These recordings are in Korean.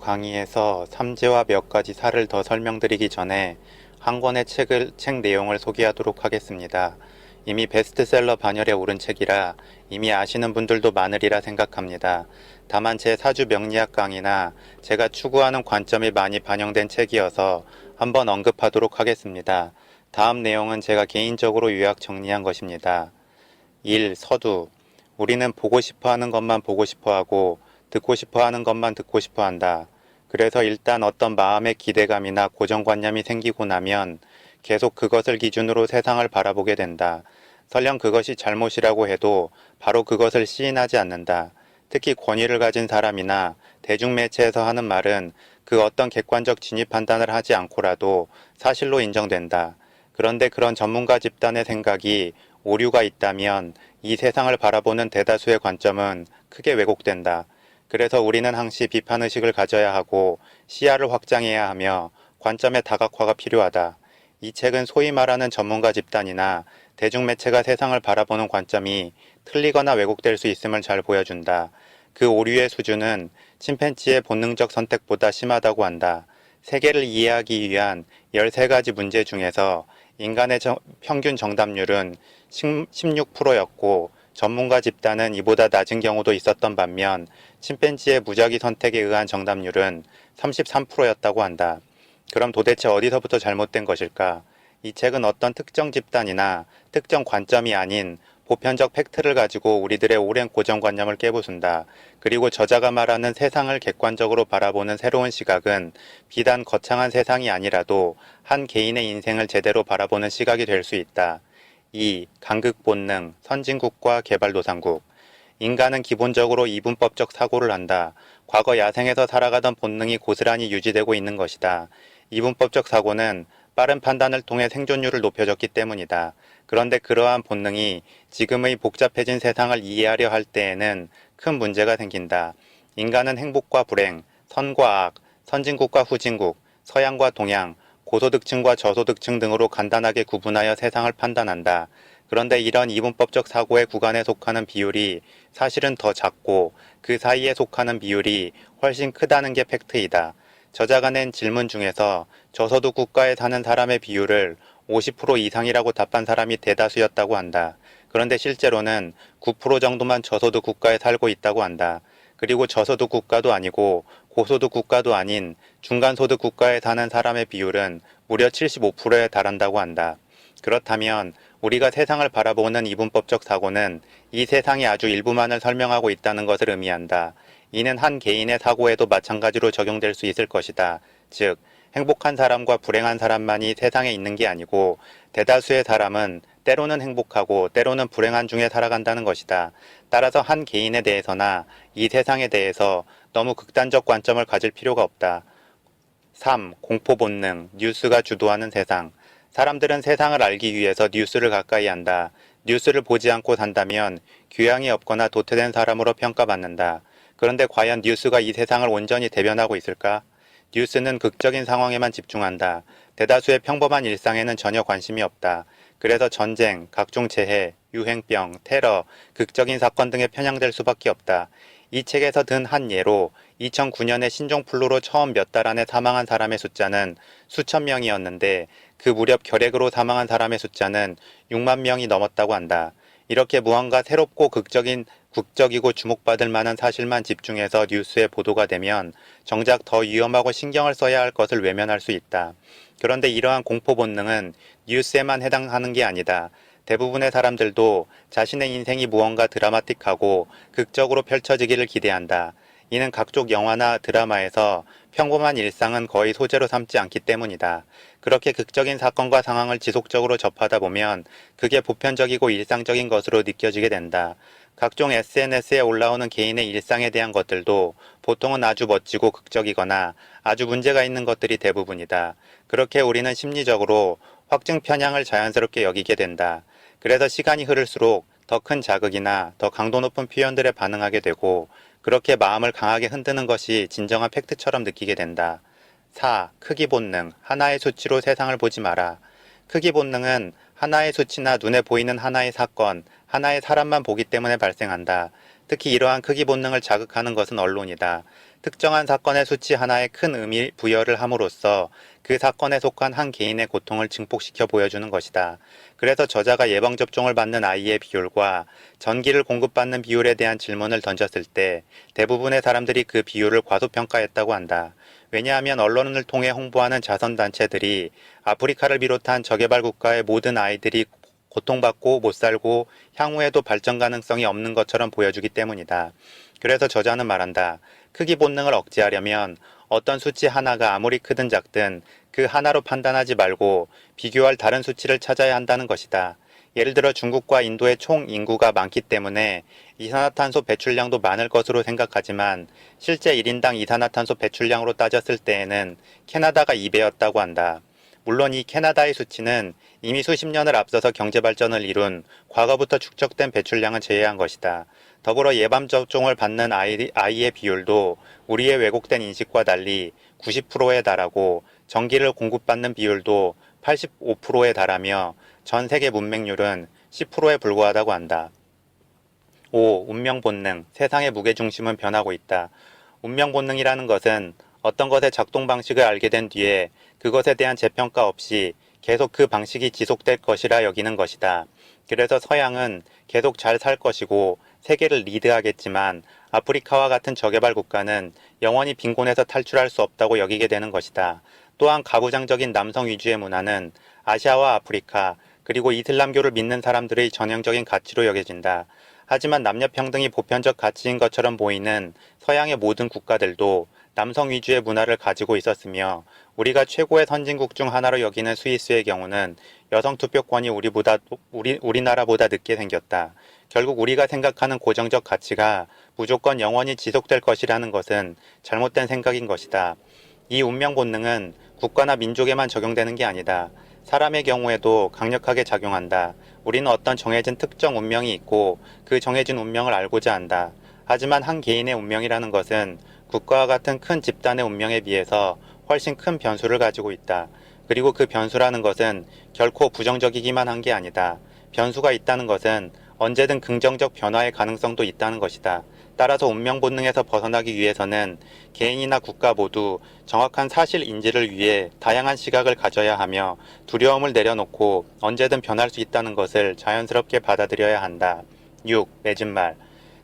강의에서 삼재와 몇 가지 사를 더 설명드리기 전에 한 권의 책 내용을 소개하도록 하겠습니다. 이미 베스트셀러 반열에 오른 책이라 이미 아시는 분들도 많으리라 생각합니다. 다만 제 사주 명리학 강의나 제가 추구하는 관점이 많이 반영된 책이어서 한번 언급하도록 하겠습니다. 다음 내용은 제가 개인적으로 요약 정리한 것입니다. 1. 서두. 우리는 보고 싶어 하는 것만 보고 싶어 하고 듣고 싶어 하는 것만 듣고 싶어 한다. 그래서 일단 어떤 마음의 기대감이나 고정관념이 생기고 나면 계속 그것을 기준으로 세상을 바라보게 된다. 설령 그것이 잘못이라고 해도 바로 그것을 시인하지 않는다. 특히 권위를 가진 사람이나 대중매체에서 하는 말은 그 어떤 객관적 진입 판단을 하지 않고라도 사실로 인정된다. 그런데 그런 전문가 집단의 생각이 오류가 있다면 이 세상을 바라보는 대다수의 관점은 크게 왜곡된다. 그래서 우리는 항시 비판의식을 가져야 하고 시야를 확장해야 하며 관점의 다각화가 필요하다. 이 책은 소위 말하는 전문가 집단이나 대중매체가 세상을 바라보는 관점이 틀리거나 왜곡될 수 있음을 잘 보여준다. 그 오류의 수준은 침팬지의 본능적 선택보다 심하다고 한다. 세계를 이해하기 위한 13가지 문제 중에서 인간의 평균 정답률은 16%였고 전문가 집단은 이보다 낮은 경우도 있었던 반면 침팬지의 무작위 선택에 의한 정답률은 33%였다고 한다. 그럼 도대체 어디서부터 잘못된 것일까? 이 책은 어떤 특정 집단이나 특정 관점이 아닌 보편적 팩트를 가지고 우리들의 오랜 고정관념을 깨부순다. 그리고 저자가 말하는 세상을 객관적으로 바라보는 새로운 시각은 비단 거창한 세상이 아니라도 한 개인의 인생을 제대로 바라보는 시각이 될 수 있다. 2. 간극 본능, 선진국과 개발도상국. 인간은 기본적으로 이분법적 사고를 한다. 과거 야생에서 살아가던 본능이 고스란히 유지되고 있는 것이다. 이분법적 사고는 빠른 판단을 통해 생존율을 높여줬기 때문이다. 그런데 그러한 본능이 지금의 복잡해진 세상을 이해하려 할 때에는 큰 문제가 생긴다. 인간은 행복과 불행, 선과 악, 선진국과 후진국, 서양과 동양, 고소득층과 저소득층 등으로 간단하게 구분하여 세상을 판단한다. 그런데 이런 이분법적 사고의 구간에 속하는 비율이 사실은 더 작고 그 사이에 속하는 비율이 훨씬 크다는 게 팩트이다. 저자가 낸 질문 중에서 저소득 국가에 사는 사람의 비율을 50% 이상이라고 답한 사람이 대다수였다고 한다. 그런데 실제로는 9% 정도만 저소득 국가에 살고 있다고 한다. 그리고 저소득 국가도 아니고 고소득 국가도 아닌 중간소득 국가에 사는 사람의 비율은 무려 75%에 달한다고 한다. 그렇다면 우리가 세상을 바라보는 이분법적 사고는 이 세상의 아주 일부만을 설명하고 있다는 것을 의미한다. 이는 한 개인의 사고에도 마찬가지로 적용될 수 있을 것이다. 즉, 행복한 사람과 불행한 사람만이 세상에 있는 게 아니고 대다수의 사람은 때로는 행복하고 때로는 불행한 중에 살아간다는 것이다. 따라서 한 개인에 대해서나 이 세상에 대해서 너무 극단적 관점을 가질 필요가 없다. 3. 공포 본능, 뉴스가 주도하는 세상. 사람들은 세상을 알기 위해서 뉴스를 가까이 한다. 뉴스를 보지 않고 산다면 교양이 없거나 도태된 사람으로 평가받는다. 그런데 과연 뉴스가 이 세상을 온전히 대변하고 있을까? 뉴스는 극적인 상황에만 집중한다. 대다수의 평범한 일상에는 전혀 관심이 없다. 그래서 전쟁, 각종 재해, 유행병, 테러, 극적인 사건 등에 편향될 수밖에 없다. 이 책에서 든 한 예로 2009년에 신종플루로 처음 몇 달 안에 사망한 사람의 숫자는 수천 명이었는데 그 무렵 결핵으로 사망한 사람의 숫자는 6만 명이 넘었다고 한다. 이렇게 무언가 새롭고 국적이고 주목받을 만한 사실만 집중해서 뉴스에 보도가 되면 정작 더 위험하고 신경을 써야 할 것을 외면할 수 있다. 그런데 이러한 공포 본능은 뉴스에만 해당하는 게 아니다. 대부분의 사람들도 자신의 인생이 무언가 드라마틱하고 극적으로 펼쳐지기를 기대한다. 이는 각종 영화나 드라마에서 평범한 일상은 거의 소재로 삼지 않기 때문이다. 그렇게 극적인 사건과 상황을 지속적으로 접하다 보면 그게 보편적이고 일상적인 것으로 느껴지게 된다. 각종 SNS에 올라오는 개인의 일상에 대한 것들도 보통은 아주 멋지고 극적이거나 아주 문제가 있는 것들이 대부분이다. 그렇게 우리는 심리적으로 확증 편향을 자연스럽게 여기게 된다. 그래서 시간이 흐를수록 더 큰 자극이나 더 강도 높은 표현들에 반응하게 되고 그렇게 마음을 강하게 흔드는 것이 진정한 팩트처럼 느끼게 된다. 4. 크기 본능, 하나의 수치로 세상을 보지 마라. 크기 본능은 하나의 수치나 눈에 보이는 하나의 사건, 하나의 사람만 보기 때문에 발생한다. 특히 이러한 크기 본능을 자극하는 것은 언론이다. 특정한 사건의 수치 하나에 큰 의미 부여를 함으로써 그 사건에 속한 한 개인의 고통을 증폭시켜 보여주는 것이다. 그래서 저자가 예방접종을 받는 아이의 비율과 전기를 공급받는 비율에 대한 질문을 던졌을 때 대부분의 사람들이 그 비율을 과소평가했다고 한다. 왜냐하면 언론을 통해 홍보하는 자선단체들이 아프리카를 비롯한 저개발 국가의 모든 아이들이 고통받고 못 살고 향후에도 발전 가능성이 없는 것처럼 보여주기 때문이다. 그래서 저자는 말한다. 크기 본능을 억제하려면 어떤 수치 하나가 아무리 크든 작든 그 하나로 판단하지 말고 비교할 다른 수치를 찾아야 한다는 것이다. 예를 들어 중국과 인도의 총 인구가 많기 때문에 이산화탄소 배출량도 많을 것으로 생각하지만 실제 1인당 이산화탄소 배출량으로 따졌을 때에는 캐나다가 2배였다고 한다. 물론 이 캐나다의 수치는 이미 수십 년을 앞서서 경제발전을 이룬 과거부터 축적된 배출량은 제외한 것이다. 더불어 예방접종을 받는 아이의 비율도 우리의 왜곡된 인식과 달리 90%에 달하고 전기를 공급받는 비율도 85%에 달하며 전 세계 문맹률은 10%에 불과하다고 한다. 5. 운명 본능. 세상의 무게중심은 변하고 있다. 운명 본능이라는 것은 어떤 것의 작동 방식을 알게 된 뒤에 그것에 대한 재평가 없이 계속 그 방식이 지속될 것이라 여기는 것이다. 그래서 서양은 계속 잘 살 것이고 세계를 리드하겠지만 아프리카와 같은 저개발 국가는 영원히 빈곤에서 탈출할 수 없다고 여기게 되는 것이다. 또한 가부장적인 남성 위주의 문화는 아시아와 아프리카 그리고 이슬람교를 믿는 사람들의 전형적인 가치로 여겨진다. 하지만 남녀평등이 보편적 가치인 것처럼 보이는 서양의 모든 국가들도 남성 위주의 문화를 가지고 있었으며 우리가 최고의 선진국 중 하나로 여기는 스위스의 경우는 여성 투표권이 우리나라보다 늦게 생겼다. 결국 우리가 생각하는 고정적 가치가 무조건 영원히 지속될 것이라는 것은 잘못된 생각인 것이다. 이 운명 본능은 국가나 민족에만 적용되는 게 아니다. 사람의 경우에도 강력하게 작용한다. 우리는 어떤 정해진 특정 운명이 있고 그 정해진 운명을 알고자 한다. 하지만 한 개인의 운명이라는 것은 국가와 같은 큰 집단의 운명에 비해서 훨씬 큰 변수를 가지고 있다. 그리고 그 변수라는 것은 결코 부정적이기만 한 게 아니다. 변수가 있다는 것은 언제든 긍정적 변화의 가능성도 있다는 것이다. 따라서 운명 본능에서 벗어나기 위해서는 개인이나 국가 모두 정확한 사실 인지를 위해 다양한 시각을 가져야 하며 두려움을 내려놓고 언제든 변할 수 있다는 것을 자연스럽게 받아들여야 한다. 6. 맺은말.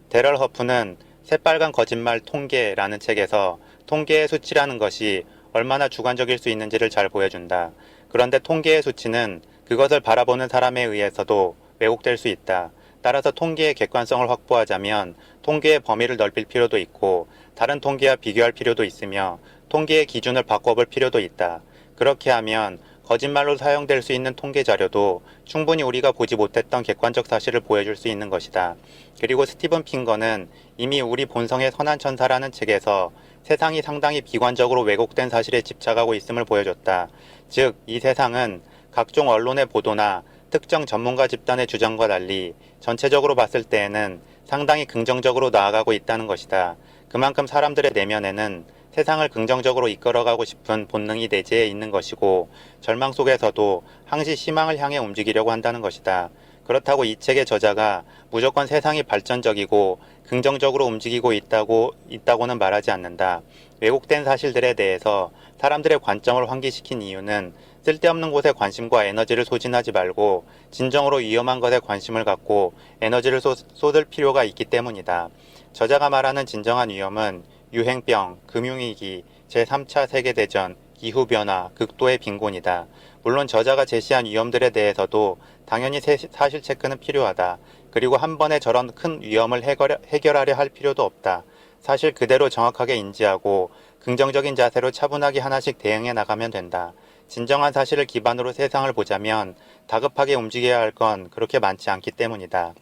데럴 허프는 새빨간 거짓말 통계라는 책에서 통계의 수치라는 것이 얼마나 주관적일 수 있는지를 잘 보여준다. 그런데 통계의 수치는 그것을 바라보는 사람에 의해서도 왜곡될 수 있다. 따라서 통계의 객관성을 확보하자면 통계의 범위를 넓힐 필요도 있고 다른 통계와 비교할 필요도 있으며 통계의 기준을 바꿔볼 필요도 있다. 그렇게 하면 거짓말로 사용될 수 있는 통계 자료도 충분히 우리가 보지 못했던 객관적 사실을 보여줄 수 있는 것이다. 그리고 스티븐 핑거는 이미 우리 본성의 선한 천사라는 책에서 세상이 상당히 비관적으로 왜곡된 사실에 집착하고 있음을 보여줬다. 즉, 이 세상은 각종 언론의 보도나 특정 전문가 집단의 주장과 달리 전체적으로 봤을 때에는 상당히 긍정적으로 나아가고 있다는 것이다. 그만큼 사람들의 내면에는 세상을 긍정적으로 이끌어가고 싶은 본능이 내재해 있는 것이고 절망 속에서도 항시 희망을 향해 움직이려고 한다는 것이다. 그렇다고 이 책의 저자가 무조건 세상이 발전적이고 긍정적으로 움직이고 있다고는 말하지 않는다. 왜곡된 사실들에 대해서 사람들의 관점을 환기시킨 이유는 쓸데없는 곳에 관심과 에너지를 소진하지 말고 진정으로 위험한 것에 관심을 갖고 에너지를 쏟을 필요가 있기 때문이다. 저자가 말하는 진정한 위험은 유행병, 금융위기, 제3차 세계대전, 기후변화, 극도의 빈곤이다. 물론 저자가 제시한 위험들에 대해서도 당연히 사실 체크는 필요하다. 그리고 한 번에 저런 큰 위험을 해결하려 할 필요도 없다. 사실 그대로 정확하게 인지하고 긍정적인 자세로 차분하게 하나씩 대응해 나가면 된다. 진정한 사실을 기반으로 세상을 보자면 다급하게 움직여야 할 건 그렇게 많지 않기 때문이다.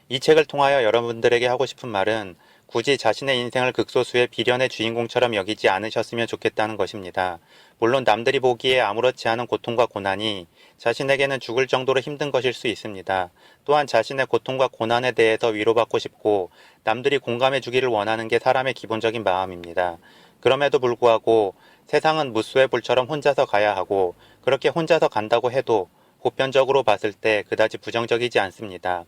이 책을 통하여 여러분들에게 하고 싶은 말은 굳이 자신의 인생을 극소수의 비련의 주인공처럼 여기지 않으셨으면 좋겠다는 것입니다. 물론 남들이 보기에 아무렇지 않은 고통과 고난이 자신에게는 죽을 정도로 힘든 것일 수 있습니다. 또한 자신의 고통과 고난에 대해서 위로받고 싶고 남들이 공감해 주기를 원하는 게 사람의 기본적인 마음입니다. 그럼에도 불구하고 세상은 무수의 불처럼 혼자서 가야 하고 그렇게 혼자서 간다고 해도 보편적으로 봤을 때 그다지 부정적이지 않습니다.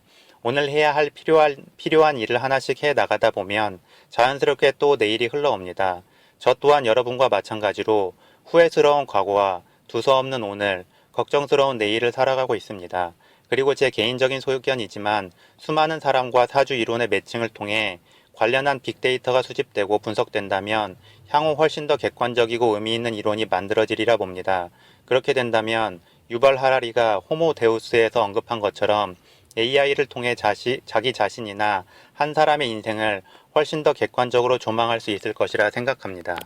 오늘 해야 할 필요한 일을 하나씩 해 나가다 보면 자연스럽게 또 내일이 흘러옵니다. 저 또한 여러분과 마찬가지로 후회스러운 과거와 두서없는 오늘, 걱정스러운 내일을 살아가고 있습니다. 그리고 제 개인적인 소견이지만 수많은 사람과 사주 이론의 매칭을 통해 관련한 빅데이터가 수집되고 분석된다면 향후 훨씬 더 객관적이고 의미 있는 이론이 만들어지리라 봅니다. 그렇게 된다면 유발 하라리가 호모 데우스에서 언급한 것처럼 AI를 통해 자기 자신이나 한 사람의 인생을 훨씬 더 객관적으로 조망할 수 있을 것이라 생각합니다.